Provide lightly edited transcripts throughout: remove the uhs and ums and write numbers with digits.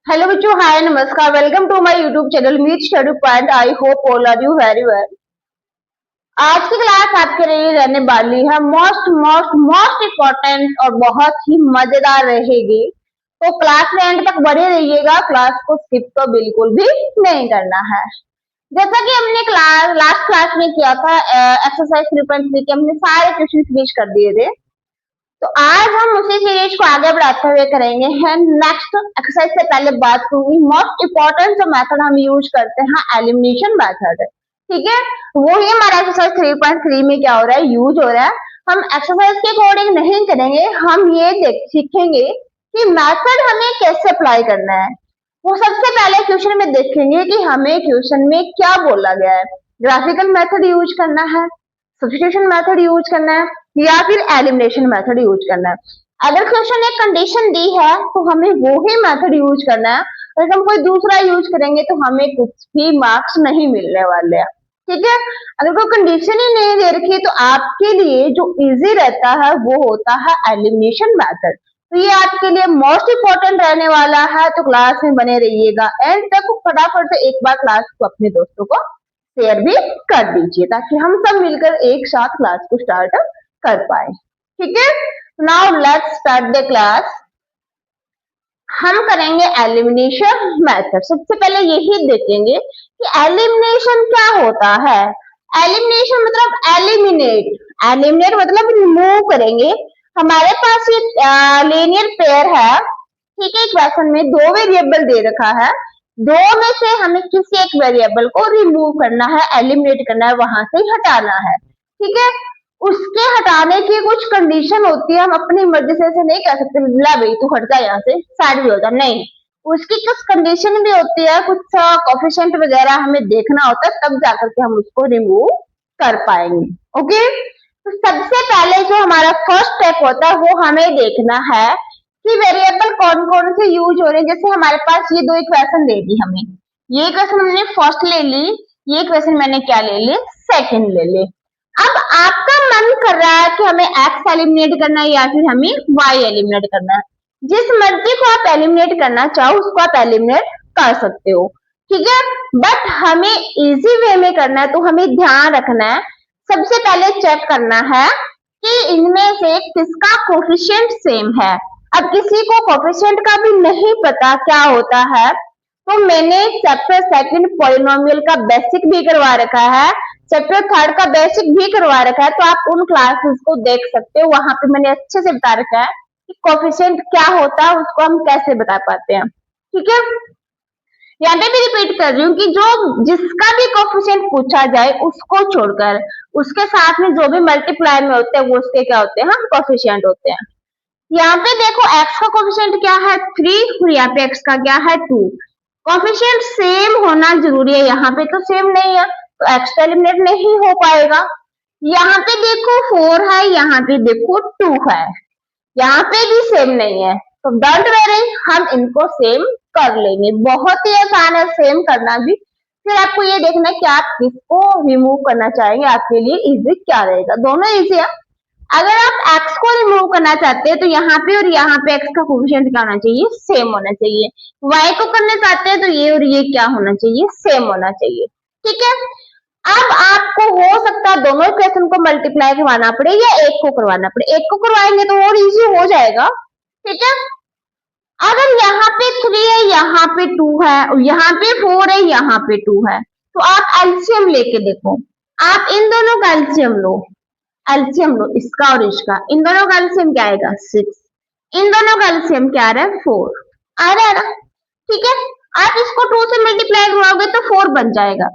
Hello बच्चों, hi, नमस्कार, welcome to my YouTube channel meet study point. I hope all are you very well. आज की class आपके लिए रहने वाली है मोस्ट मोस्ट मोस्ट इम्पोर्टेंट और बहुत ही मजेदार रहेगी। तो क्लास में एंड तक बने रहिएगा, क्लास को स्किप तो बिल्कुल भी नहीं करना है। जैसा कि हमने लास्ट क्लास में किया था, एक्सरसाइज 3.3 के हमने सारे क्वेश्चन फिनिश कर दिए थे। तो आज हम उसी सीरीज को आगे बढ़ाते हुए करेंगे है नेक्स्ट एक्सरसाइज। से पहले बात करूंगी मोस्ट इम्पोर्टेंट जो मेथड हम यूज करते हैं, एलिमिनेशन मेथड। ठीक है, वो ही हमारा एक्सरसाइज 3.3 में क्या हो रहा है, यूज हो रहा है। हम एक्सरसाइज के अकॉर्डिंग नहीं करेंगे, हम ये सीखेंगे कि मेथड हमें कैसे अप्लाई करना है। वो सबसे पहले क्वेश्चन में देखेंगे कि हमें क्वेश्चन में क्या बोला गया है, ग्राफिकल मेथड यूज करना है, सब्स्टिट्यूशन मेथड यूज करना है या फिर एलिमिनेशन मेथड यूज करना है। अगर क्वेश्चन एक कंडीशन दी है तो हमें वो ही मेथड यूज करना है। अगर हम कोई दूसरा यूज करेंगे तो हमें कुछ भी मार्क्स नहीं मिलने वाले हैं। ठीक है, अगर कोई कंडीशन ही नहीं दे रखी तो आपके लिए जो इजी रहता है वो होता है एलिमिनेशन मेथड। तो ये आपके लिए मोस्ट इम्पोर्टेंट रहने वाला है, तो क्लास में बने रहिएगा एंड तक। फटाफट से एक बार क्लास को अपने दोस्तों को शेयर भी कर दीजिए ताकि हम सब मिलकर एक साथ क्लास को स्टार्ट कर पाए। ठीक है, now let's start the class. हम करेंगे एलिमिनेशन मेथड। सबसे पहले यही देखेंगे कि एलिमिनेशन क्या होता है। एलिमिनेशन मतलब एलिमिनेट, एलिमिनेट मतलब रिमूव करेंगे। हमारे पास ये लीनियर पेयर है। ठीक है, इक्वेशन में दो वेरिएबल दे रखा है, दो में से हमें किसी एक वेरिएबल को रिमूव करना है, एलिमिनेट करना है, वहां से हटाना है। ठीक है, उसके हटाने की कुछ कंडीशन होती है, हम अपनी मर्जी से ऐसे नहीं कह सकते ला भाई तू हट जा यहाँ से, साइड भी हो जा, नहीं। उसकी कुछ कंडीशन भी होती है, कुछ कोफिशिएंट वगैरह हमें देखना होता है, तब जाकर के हम उसको रिमूव कर पाएंगे। ओके, तो सबसे पहले जो हमारा फर्स्ट स्टेप होता है वो हमें देखना है कि वेरिएबल कौन कौन से यूज हो रहे हैं। जैसे हमारे पास ये दो इक्वेशन दे दी हमें, ये इक्वेशन हमने फर्स्ट ले ली, ये इक्वेशन मैंने क्या ले ली, सेकंड ले ली। अब आपका मन कर रहा है कि हमें एक्स एलिमिनेट करना है या फिर हमें वाई एलिमिनेट करना है। जिस मर्जी को आप एलिमिनेट करना चाहो उसको आप एलिमिनेट कर सकते हो। ठीक है, बट हमें इजी वे में करना है, तो हमें ध्यान रखना है, सबसे पहले चेक करना है कि इनमें से किसका कोफिशिएंट सेम है। अब किसी को कोफिशिएंट का भी नहीं पता क्या होता है, तो मैंने चैप्टर सेकंड पॉलिनोमियल का बेसिक भी करवा रखा है, चैप्टर थर्ड का बेसिक भी करवा रखा है, तो आप उन क्लासेस को देख सकते हो। वहां पे मैंने अच्छे से बता रखा है कि कोफिशिएंट क्या होता है, उसको हम कैसे बता पाते हैं। ठीक है, यहाँ पे भी रिपीट कर रही हूँ कि जो जिसका भी कोफिशिएंट पूछा जाए उसको छोड़कर उसके साथ में जो भी मल्टीप्लाई में होते हैं वो उसके क्या होते हैं, कोफिशिएंट होते हैं। यहाँ पे देखो x का कोफिशिएंट क्या है 3 और यहाँ पे x का क्या है 2। कोफिशिएंट सेम होना जरूरी है, यहाँ पे तो सेम नहीं है तो x तो एलिमिनेट नहीं हो पाएगा। यहाँ पे देखो 4 है, यहाँ पे देखो 2 है, यहाँ पे भी सेम नहीं है, तो डोंट वरी, हम इनको सेम कर लेंगे। बहुत ही आसान है सेम करना भी। फिर आपको ये देखना है कि आप किसको रिमूव करना चाहेंगे, आपके लिए इजी क्या रहेगा। दोनों इजी है। अगर आप x को रिमूव करना चाहते हैं तो यहाँ पे और यहाँ पे x का कोफिशिएंट क्या होना चाहिए, सेम होना चाहिए। y को करना चाहते हैं तो ये और ये क्या होना चाहिए, सेम होना चाहिए। ठीक है, अब आपको हो सकता है दोनों इक्वेशन को मल्टीप्लाई करवाना पड़े या एक को करवाना पड़े। एक को करवाएंगे तो और इजी हो जाएगा। ठीक है, अगर यहाँ पे 3 है, यहाँ पे 2 है, यहाँ पे 4 है, यहाँ पे 2 है, तो आप एलसीएम लेके देखो। आप इन दोनों का एलसीएम लो, एलसीएम लो इसका और इसका, इन दोनों का एलसीएम क्या आएगा 6, इन दोनों का एलसीएम क्या आ रहा है 4 आ रहा है ना। ठीक है, आप इसको 2 से मल्टीप्लाई करवाओगे तो 4 बन जाएगा।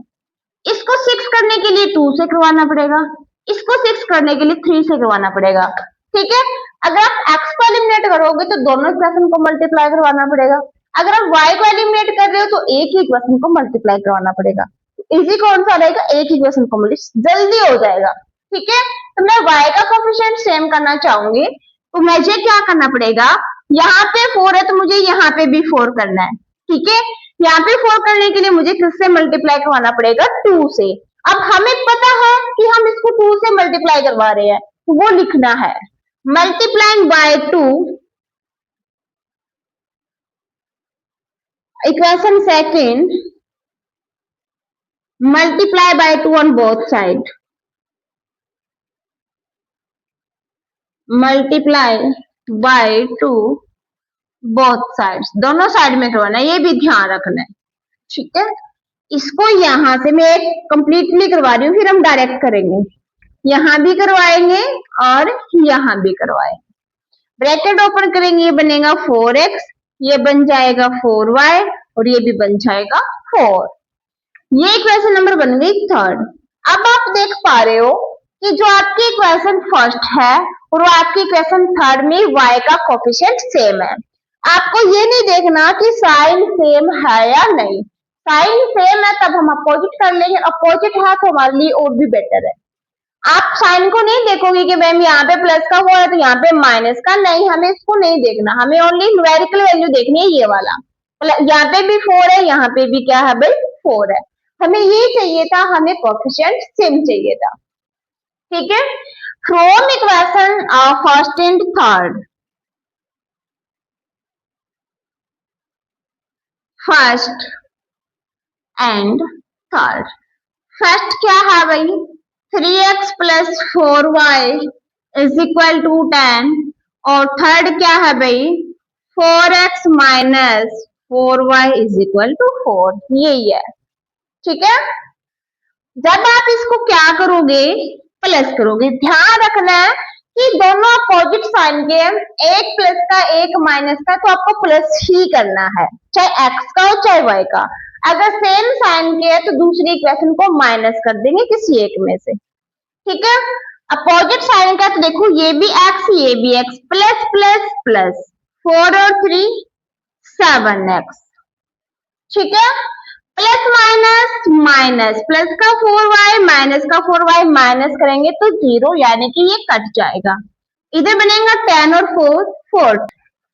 इसको 6 करने के लिए 2 से करवाना पड़ेगा, इसको 6 करने के लिए 3 से करवाना पड़ेगा। ठीक है, अगर आप x को एलिमिनेट करोगे तो दोनों इक्वेशन को मल्टीप्लाई करवाना पड़ेगा। अगर आप y को एलिमिनेट कर रहे हो तो एक ही इक्वेशन को मल्टीप्लाई करवाना पड़ेगा। इजी कौन सा रहेगा, एक ही इक्वेशन को जल्दी हो जाएगा। ठीक है, तो मैं y का कोफिशिएंट सेम करना चाहूंगी तो मुझे क्या करना पड़ेगा, यहाँ पे 4 है तो मुझे यहाँ पे भी 4 करना है। ठीक है, यहाँ पे 4 करने के लिए मुझे किससे मल्टीप्लाई करवाना पड़ेगा, 2 से। अब हमें पता है कि हम इसको 2 से मल्टीप्लाई करवा रहे हैं, तो वो लिखना है multiplying by 2 equation second, multiply by 2 on both side, multiply by 2 both sides, दोनों साइड में करवाना है, ये भी ध्यान रखना है, ठीक है। इसको यहां से मैं कंप्लीटली करवा रही हूँ, फिर हम डायरेक्ट करेंगे, यहां भी करवाएंगे और यहां भी करवाएंगे। ब्रैकेट ओपन करेंगे, ये बनेगा 4x, ये बन जाएगा 4y और ये भी बन जाएगा 4। ये इक्वेशन नंबर बन गई थर्ड। अब आप देख पा रहे हो कि जो आपकी इक्वेशन फर्स्ट है और वो आपकी इक्वेशन थर्ड में y का कोफिशिएंट सेम है। आपको ये नहीं देखना कि साइन सेम है या नहीं, साइन सेम है तब हम अपोजिट कर लेंगे, अपोजिट है तो हमारे लिए और भी बेटर है। आप साइन को नहीं देखोगे कि मैम यहाँ पे प्लस का हुआ है तो यहाँ पे माइनस का, नहीं, हमें इसको नहीं देखना, हमें ओनली न्यूमेरिकल वैल्यू देखनी है, ये वाला। यहाँ पे भी 4 है, यहाँ पे भी क्या है भाई 4 है, हमें ये चाहिए था, हमें कोफिशिएंट सेम चाहिए था, ठीक है। From equation first and third, first and third, first क्या है भाई 3x plus 4y is equal to 10 और थर्ड क्या है भाई 4x minus 4y is equal to 4, यही है, ठीक है। जब आप इसको क्या करोगे प्लस करोगे, ध्यान रखना है कि दोनों अपोजिट साइन के, एक प्लस का एक माइनस का, तो आपको प्लस ही करना है, चाहे x का हो चाहे y का। अगर सेम साइन के है तो दूसरी इक्वेशन को माइनस कर देंगे किसी एक में से, ठीक है। अपोजिट साइन का तो देखो ये भी x ये भी x, प्लस प्लस प्लस 4 और 3 7x, ठीक है। प्लस माइनस माइनस, प्लस का 4y माइनस का 4y माइनस करेंगे तो 0, यानी कि ये कट जाएगा, इधर बनेगा 10 और 4 4।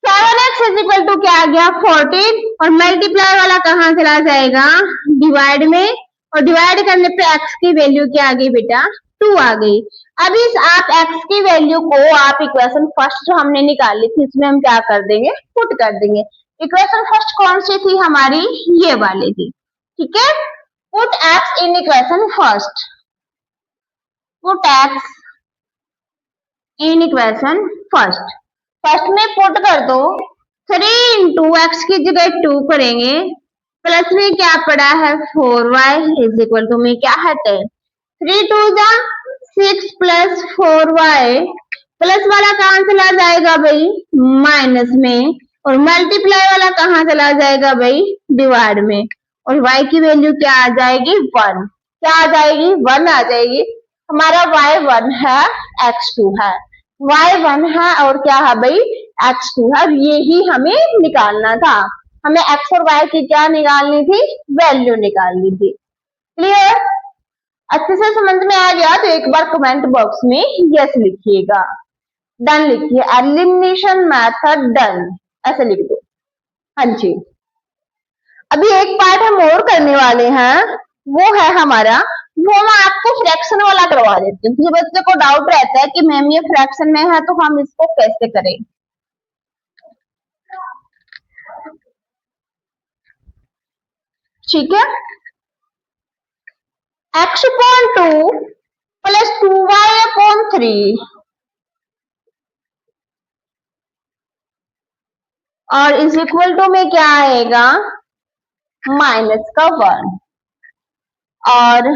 7x इज इक्वल टू क्या आ गया 14 और मल्टीप्लाई वाला कहाँ चला जाएगा डिवाइड में, और डिवाइड करने पे x की वैल्यू क्या आ गई बेटा 2 आ गई। अब इस आप x की वैल्यू को आप इक्वेशन फर्स्ट जो हमने निकाली थी इसमें हम क्या कर देंगे पुट कर देंगे। इक्वेशन फर्स्ट कौन सी थी हमारी, ये वाली थी, ठीक है। पुट x इन इक्वेशन फर्स्ट, पुट x इन इक्वेशन फर्स्ट, फर्स्ट में पुट कर दो 3 इंटू एक्स की जगह 2 करेंगे, प्लस में क्या पड़ा है 4y इज इक्वल टू में क्या है 10, 3 2 जा 6 प्लस 4y, प्लस वाला कहाँ चला जाएगा भाई माइनस में, और मल्टीप्लाई वाला कहाँ चला जाएगा भाई डिवाइड में, और y की वैल्यू क्या आ जाएगी 1, क्या आ जाएगी 1 आ जाएगी। हमारा y 1 है x 2 है, y 1 है और क्या है भाई x 2 है, यही हमें निकालना था, हमें x और y की क्या निकालनी थी वैल्यू निकालनी थी। क्लियर, अच्छे से समझ में आ गया तो एक बार कमेंट बॉक्स में यस लिखिएगा, डन लिखिए, एलिमिनेशन मेथड डन ऐसे लिख दो। हाँ जी, अभी एक पार्ट हम और करने वाले हैं, वो है हमारा, वो मैं आपको फ्रैक्शन वाला करवा देती हूँ, क्योंकि बच्चे को डाउट रहता है कि मैम ये फ्रैक्शन में है तो हम इसको कैसे करें। ठीक है, x upon 2 plus 2y upon 3 और इज इक्वल टू में क्या आएगा माइनस का 1 और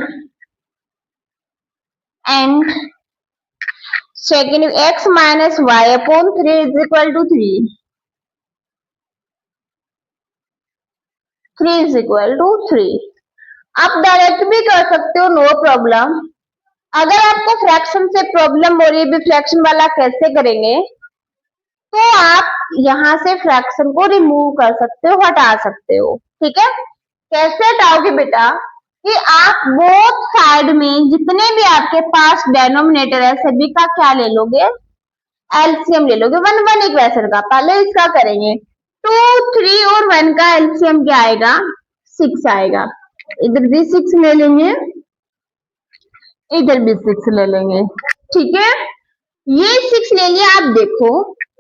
and second x minus y upon 3 is equal to 3 is equal to 3। आप डायरेक्ट भी कर सकते हो, नो प्रॉब्लम। अगर आपको फ्रैक्शन से प्रॉब्लम हो रही है, फ्रैक्शन वाला कैसे करेंगे, तो आप यहां से फ्रैक्शन को रिमूव कर सकते हो, हटा सकते हो। ठीक है, कैसे हटाओगे बेटा कि आप बोथ साइड में जितने भी आपके पास डेनोमिनेटर है सभी का क्या ले लोगे एलसीएम ले लोगे, 1 1 इक्वेशन का। पहले इसका करेंगे, 2 3 और 1 का एलसीएम क्या आएगा 6 आएगा, इधर भी 6 ले लेंगे, इधर भी 6 ले लेंगे। ठीक है, ये 6 ले लिया। आप देखो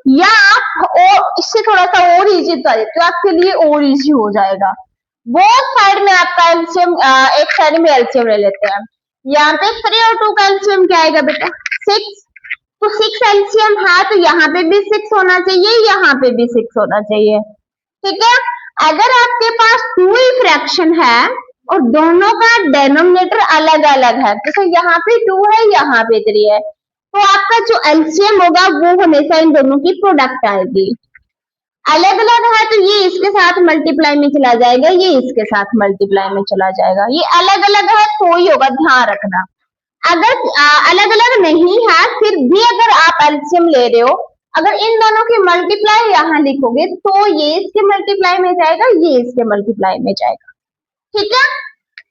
या आप और इससे थोड़ा सा और इजी कर देते हो, आपके लिए और इजी हो जाएगा। बोथ साइड में आपका एलसीएम, एक साइड में एलसीएम ले लेते हैं। यहाँ पे 3 और 2 का एलसीएम क्या आएगा बेटा 6, तो 6 एलसीएम है तो यहाँ पे भी 6 होना चाहिए, यहाँ पे भी 6 होना चाहिए। ठीक है, अगर आपके पास 2 ही फ्रैक्शन है और दोनों का डेनोमिनेटर अलग अलग है, जैसे यहाँ पे 2 है, यहाँ पे 3 है, तो आपका जो एलसीएम होगा वो हमेशा इन दोनों की प्रोडक्ट आएगी। अलग अलग है तो ये इसके साथ मल्टीप्लाई में चला जाएगा, ये इसके साथ मल्टीप्लाई में चला जाएगा। ये अलग अलग है तो ही होगा, ध्यान रखना। अगर अलग अलग नहीं है फिर भी अगर आप एलसीएम ले रहे हो, अगर इन दोनों की मल्टीप्लाई यहाँ लिखोगे तो ये इसके मल्टीप्लाई में जाएगा, ये इसके मल्टीप्लाई में जाएगा। ठीक है,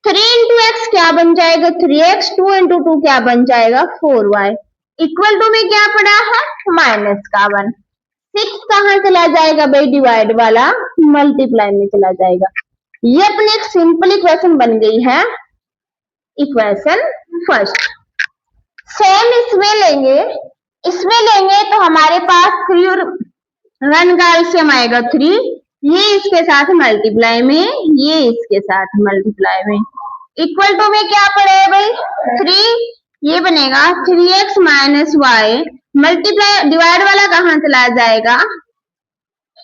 3 इंटू एक्स क्या बन जाएगा 3x, 2 इंटू 2 क्या बन जाएगा 4y, इक्वल टू में क्या पड़ा है माइनस का 1। 6 कहाँ चला जाएगा भाई डिवाइड वाला, मल्टीप्लाई में चला जाएगा। ये अपनी एक सिंपल इक्वेशन बन गई है, इक्वेशन फर्स्ट। सेम इसमें लेंगे तो हमारे पास 3 और 1 का एलसीएम आएगा 3, ये इसके साथ मल्टीप्लाई में, ये इसके साथ मल्टीप्लाई में, इक्वल टू में क्या पड़ेगा भाई 3, ये बनेगा 3x minus Y, multiply divide वाला कहाँ चला जाएगा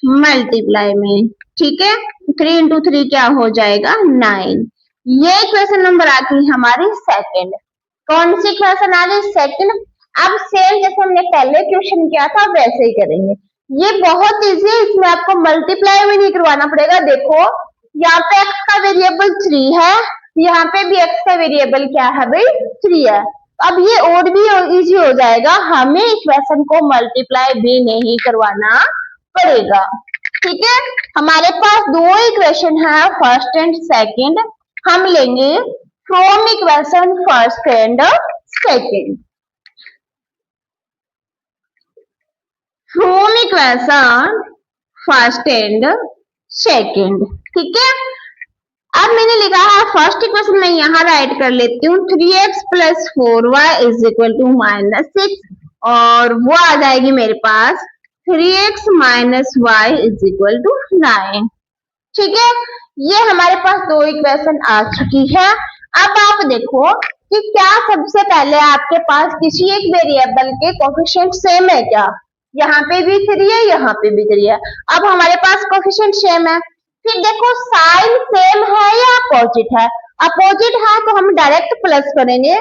मल्टीप्लाई में। ठीक है, 3 इंटू 3 क्या हो जाएगा 9। ये इक्वेशन नंबर आती है हमारी सेकंड। कौन सी इक्वेशन आ गई सेकंड। अब सेम जैसे हमने पहले क्वेश्चन किया था वैसे ही करेंगे। ये बहुत इजी है, इसमें आपको मल्टीप्लाई भी नहीं करवाना पड़ेगा। देखो यहाँ पे x का वेरिएबल 3 है, यहाँ पे भी x का वेरिएबल क्या है भाई 3 है। अब ये और भी इजी हो जाएगा, हमें इक्वेशन को मल्टीप्लाई भी नहीं करवाना पड़ेगा। ठीक है, हमारे पास 2 इक्वेशन है फर्स्ट एंड सेकंड, हम लेंगे from equation first and second. From equation first and second. ठीक है, अब मैंने लिखा है फर्स्ट इक्वेशन में यहाँ राइट कर लेती हूँ 3x plus 4y is equal to minus 6, और वो आ जाएगी मेरे पास 3x minus y is equal to 9। ठीक है, ये हमारे पास 2 इक्वेशन आ चुकी है। अब आप देखो कि क्या सबसे पहले आपके पास किसी एक वेरिएबल के कोफिशिएंट सेम है क्या, यहाँ पे भी 3 है, यहाँ पे भी 3 है। अब हमारे पास कोफिशिएंट सेम है, फिर देखो साइन सेम है या अपोजिट है। अपोजिट है तो हम डायरेक्ट प्लस करेंगे,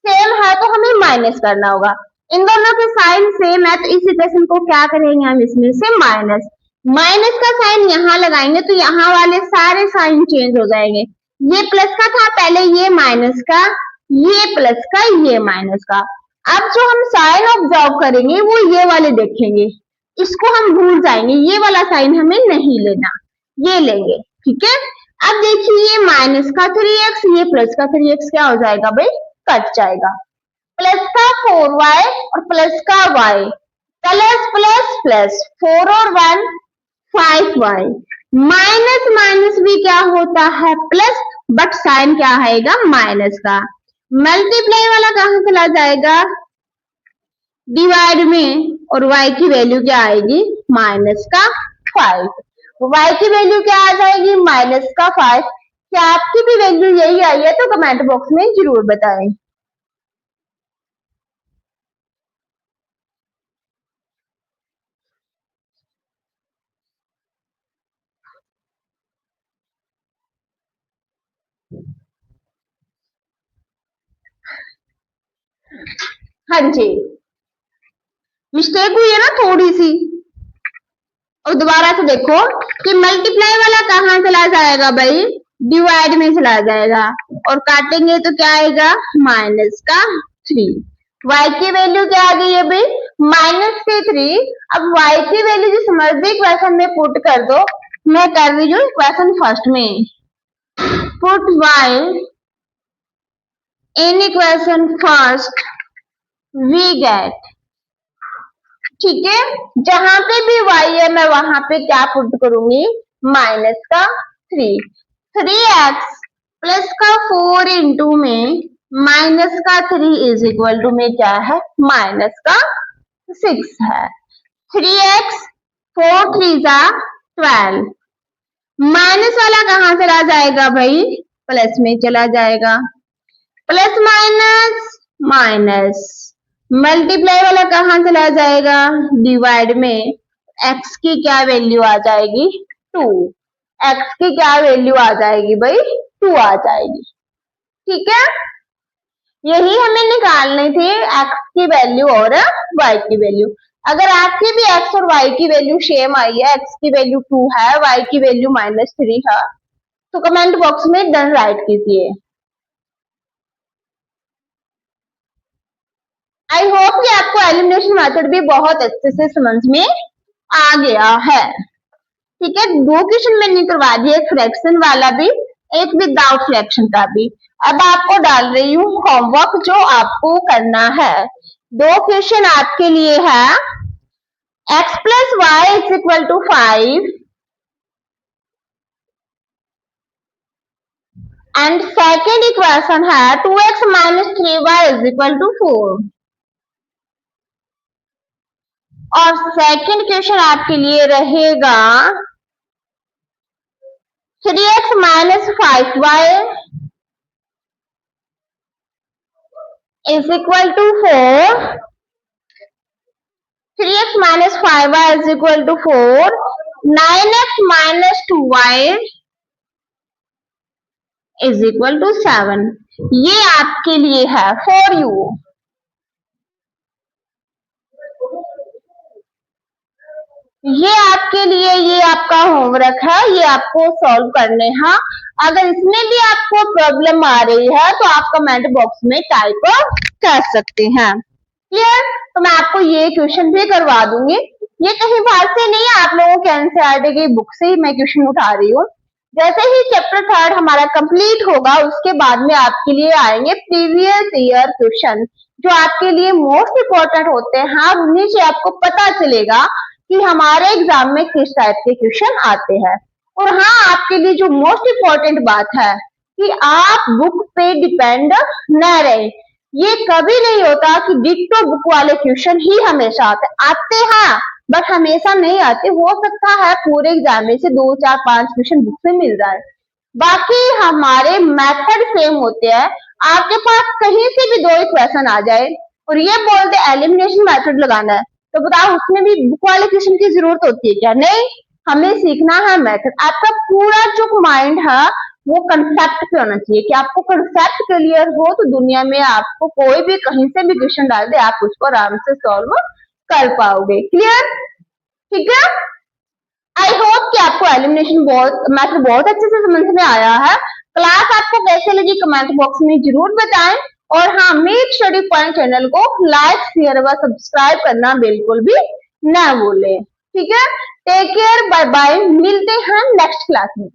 सेम है तो हमें माइनस करना होगा। इन दोनों के साइन सेम है तो इस इक्वेशन को क्या करेंगे हम इसमें से माइनस, माइनस का साइन यहाँ लगाएंगे तो यहाँ वाले सारे साइन चेंज हो जाएंगे। ये प्लस का था पहले, ये माइनस का, ये प्लस का, ये माइनस का। अब जो हम साइन ऑब्जर्व करेंगे वो ये वाले देखेंगे, इसको हम भूल जाएंगे, ये वाला साइन हमें नहीं लेना, ये लेंगे। ठीक है, अब देखिए ये माइनस का 3x, ये प्लस का 3x क्या हो जाएगा भाई कट जाएगा। प्लस का 4y और प्लस का y, प्लस प्लस प्लस 4 और 1 5y, माइनस माइनस भी क्या होता है प्लस, बट साइन क्या आएगा माइनस का। मल्टीप्लाई वाला कहाँ चला जाएगा डिवाइड में, और y की वैल्यू क्या आएगी माइनस का 5, y की वैल्यू क्या आ जाएगी माइनस का 5। क्या आपकी भी वैल्यू यही आई है तो कमेंट बॉक्स में जरूर बताएं। हाँ जी, मिस्टेक हुई है ना थोड़ी सी, और दोबारा से देखो कि मल्टीप्लाई वाला कहाँ चला जाएगा भाई डिवाइड में चला जाएगा, और काटेंगे तो क्या आएगा माइनस का 3। y की वैल्यू क्या आ गई है भाई माइनस के 3। अब y की वैल्यू जिस मर्जी इक्वेशन में पुट कर दो, मैं कर रही हूँ इक्वेशन फर्स्ट में, put y in equation first we get. ठीक है, जहां पे भी y है मैं वहां पे क्या पुट करूंगी माइनस का 3, 3x प्लस का 4 इंटू में माइनस का 3 इज इक्वल टू में क्या है माइनस का 6 है। 3x 4 3 जा 12। माइनस वाला कहाँ चला जाएगा भाई, प्लस में चला जाएगा। प्लस माइनस माइनस, मल्टीप्लाई वाला कहाँ चला जाएगा, डिवाइड में। x की क्या वैल्यू आ जाएगी, 2। x की क्या वैल्यू आ जाएगी भाई, 2 आ जाएगी। ठीक है, यही हमें निकालनी थी, x की वैल्यू और y की वैल्यू। अगर आपकी भी x और y की वैल्यू सेम आई है, x की वैल्यू 2 है, y की वैल्यू -3 है, तो कमेंट बॉक्स में डन राइट कीजिए। आई होप कि आपको एलिमिनेशन मेथड भी बहुत अच्छे से समझ में आ गया है। ठीक है, 2 क्वेश्चन मैंने करवा दिए, एक फ्रैक्शन वाला भी, एक विदाउट फ्रैक्शन का भी। अब आपको डाल रही हूँ होमवर्क जो आपको करना है। 2 क्वेश्चन आपके लिए है, x + y = 5 and second equation है 2x - 3y = 4। और सेकंड क्वेश्चन आपके लिए रहेगा 3x - 5y = 4। 3x - 5y = 4। 9x - 2y = 7। ये आपके लिए है, फॉर यू। ये आपके लिए, ये आपका होमवर्क है, ये आपको सॉल्व करने हैं। अगर इसमें भी आपको प्रॉब्लम आ रही है तो आप कमेंट बॉक्स में टाइप कर सकते हैं। क्लियर, तो मैं आपको ये क्वेश्चन भी करवा दूंगी। ये कहीं बाहर से नहीं है, आप लोगों के एनसीईआरटी की बुक से ही मैं क्वेश्चन उठा रही हूँ। जैसे ही चैप्टर 3 हमारा कंप्लीट होगा, उसके बाद में आपके लिए आएंगे प्रीवियस ईयर क्वेश्चन, जो आपके लिए मोस्ट इम्पोर्टेंट होते हैं। उन्हीं से आपको पता चलेगा कि हमारे एग्जाम में किस टाइप के क्वेश्चन आते हैं। और हाँ, आपके लिए जो मोस्ट इम्पोर्टेंट बात है कि आप बुक पे डिपेंड न रहे। ये कभी नहीं होता कि डिक्टो बुक वाले क्वेश्चन ही हमेशा आते हैं, बट हमेशा नहीं आते। हो सकता है पूरे एग्जाम में से 2 4 5 क्वेश्चन बुक से मिल जाए, बाकी हमारे मेथड सेम होते हैं। आपके पास कहीं से भी 2 क्वेश्चन आ जाए और ये बोल दे एलिमिनेशन मेथड लगाना है, तो बताओ उसमें भी बुक वाले क्वेश्चन की जरूरत होती है क्या? नहीं, हमें सीखना है मेथड। आपका पूरा जो माइंड है वो कंसेप्ट पे होना चाहिए कि आपको कंसेप्ट क्लियर हो, तो दुनिया में आपको कोई भी कहीं से भी क्वेश्चन डाल दे, आप उसको आराम से सॉल्व कर पाओगे। क्लियर? ठीक है, आई होप कि आपको एलिमिनेशन मैथड बहुत अच्छे से समझ में आया है। क्लास आपको कैसे लगी कमेंट बॉक्स में जरूर बताएं। और हाँ, मीट स्टडी पॉइंट चैनल को लाइक शेयर व सब्सक्राइब करना बिल्कुल भी ना भूलें। ठीक है, टेक केयर, बाय बाय, मिलते हैं नेक्स्ट क्लास में।